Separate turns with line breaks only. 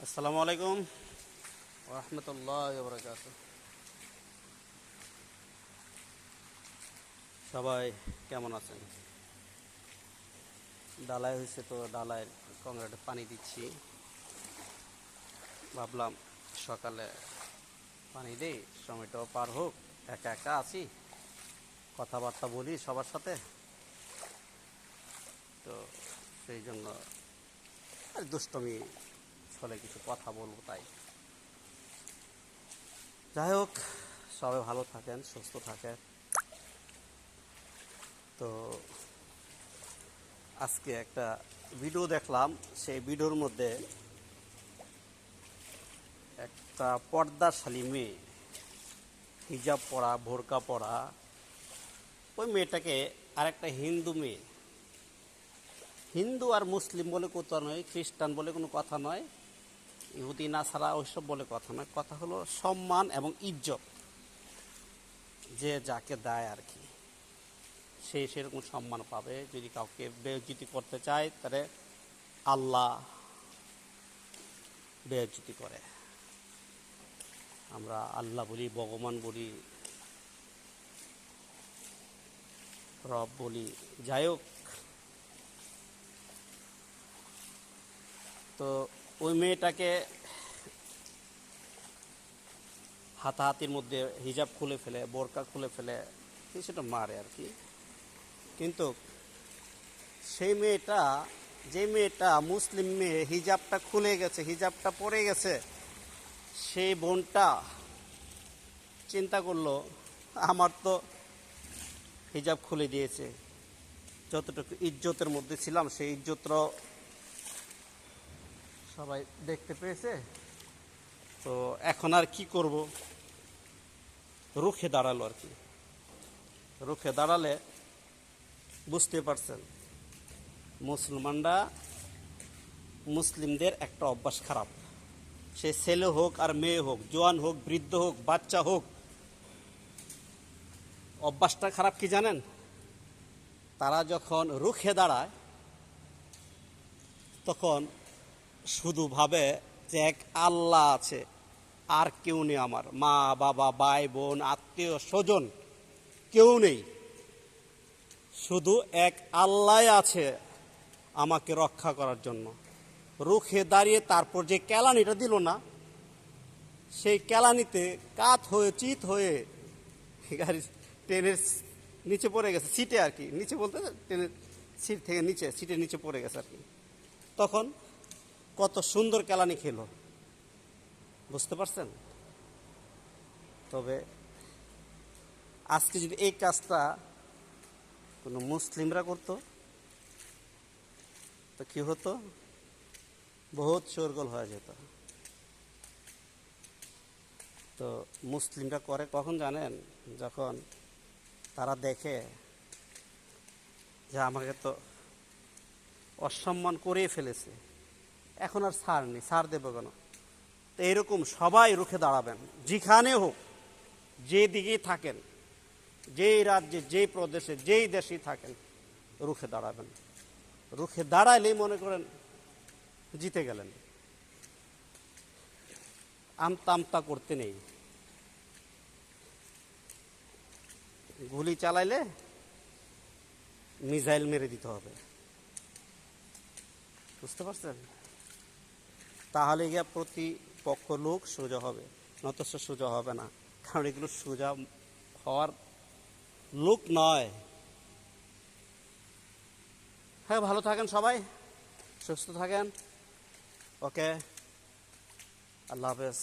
আসসালামু আলাইকুম রহমতুল্লাহ বরকাত। সবাই কেমন আছেন? ডালায় হয়েছে তো ডালায় কংক্রিটে পানি দিচ্ছি। ভাবলাম সকালে পানি দেই, সময়টাও পার হোক। একা একা আছি, কথাবার্তা বলি সবার সাথে, তো সেই জন্য দুষ্টমি ছলে কিছু কথা বলবো তাই। যাই হোক, সবাই ভালো থাকেন, সুস্থ থাকেন। তো আজকে একটা ভিডিও দেখলাম, সেই ভিডিওর মধ্যে একটা পর্দাশালী মেয়ে, হিজাব পরা, বোরকা পরা, ওই মেয়েটাকে আরেকটা হিন্দু মেয়ে, হিন্দু আর মুসলিম বলে কথা নয়, খ্রিস্টান বলে কোনো কথা নয়, ইহুদি নাসারা ওইসব বলে কথা নয়, কথা হলো সম্মান এবং ইজ্জত। যে যাকে দেয় আর কি, সে সেরকম সম্মান পাবে। যদি কাউকে বেইজ্জতি করতে চায় তাহলে আল্লাহ বেইজ্জতি করে। আমরা আল্লাহ বলি, ভগবান বলি, রব বলি। যাই হোক, তো ওই মেয়েটাকে হাতাহাতির মধ্যে হিজাব খুলে ফেলে, বোরকা খুলে ফেলে, সেটা মারে আর কি। কিন্তু সেই মেয়েটা, যে মেয়েটা মুসলিম মেয়ে, হিজাবটা খুলে গেছে, হিজাবটা পরে গেছে, সেই বোনটা চিন্তা করলো, আমার তো হিজাব খুলে দিয়েছে, যতটুকু ইজ্জতের মধ্যে ছিলাম সেই ইজ্জতটাও সবাই দেখতে পেয়েছে, তো এখন আর কি করব, রুখে দাঁড়ালো আর কি। রুখে দাঁড়ালে বুঝতে পারছেন, মুসলমানরা, মুসলিমদের একটা অভ্যাস খারাপ। সে ছেলে হোক আর মেয়ে হোক, জোয়ান হোক, বৃদ্ধ হোক, বাচ্চা হোক, অভ্যাসটা খারাপ কি জানেন? তারা যখন রুখে দাঁড়ায় তখন শুধু ভাবে যে এক আল্লাহ আছে, আর কেউ নেই, আমার মা বাবা, ভাই বোন, আত্মীয় স্বজন কেউ নেই, শুধু এক আল্লাহ আছে আমাকে রক্ষা করার জন্য। রুখে দাঁড়িয়ে তারপর যে কেলানিটা দিল না, সেই কেলানিতে কাত হয়ে, চিত হয়ে গাড়ি ট্রেনের নিচে পড়ে গেছে, সিটে আর কি, নিচে বলতে ট্রেনের সিট থেকে নিচে, সিটের নিচে পড়ে গেছে আর কি। তখন কত সুন্দর কেলানি খেলো, বুঝতে পারছেন? তবে আজকে যদি এই কাজটা কোনো মুসলিমরা করতো তো কি হতো, বহুত শোরগোল হয়ে যেত। তো মুসলিমরা করে কখন জানেন? যখন তারা দেখে যে আমাকে তো অসম্মান করেই ফেলেছে, এখন আর ছাড় নেই, ছাড় দেবো কেন। তো এরকম সবাই রুখে দাঁড়াবেন, যেখানে হোক, যে দিকেই থাকেন, যেই রাজ্যে, যেই প্রদেশে, যেই দেশেই থাকেন, রুখে দাঁড়াবেন। রুখে দাঁড়াইলেই মনে করেন জিতে গেলেন। আমতা আমতা করতে নেই। গুলি চালাইলে মিসাইল মেরে দিতে হবে, বুঝতে পারছেন? তাহলে গিয়ে প্রতিপক্ষ লোক সোজা হবে, নতস্য সোজা হবে না, কারণ এগুলো সোজা হওয়ার লোক নয়। হ্যাঁ, ভালো থাকেন সবাই, সুস্থ থাকেন। ওকে, আল্লাহ হাফেজ।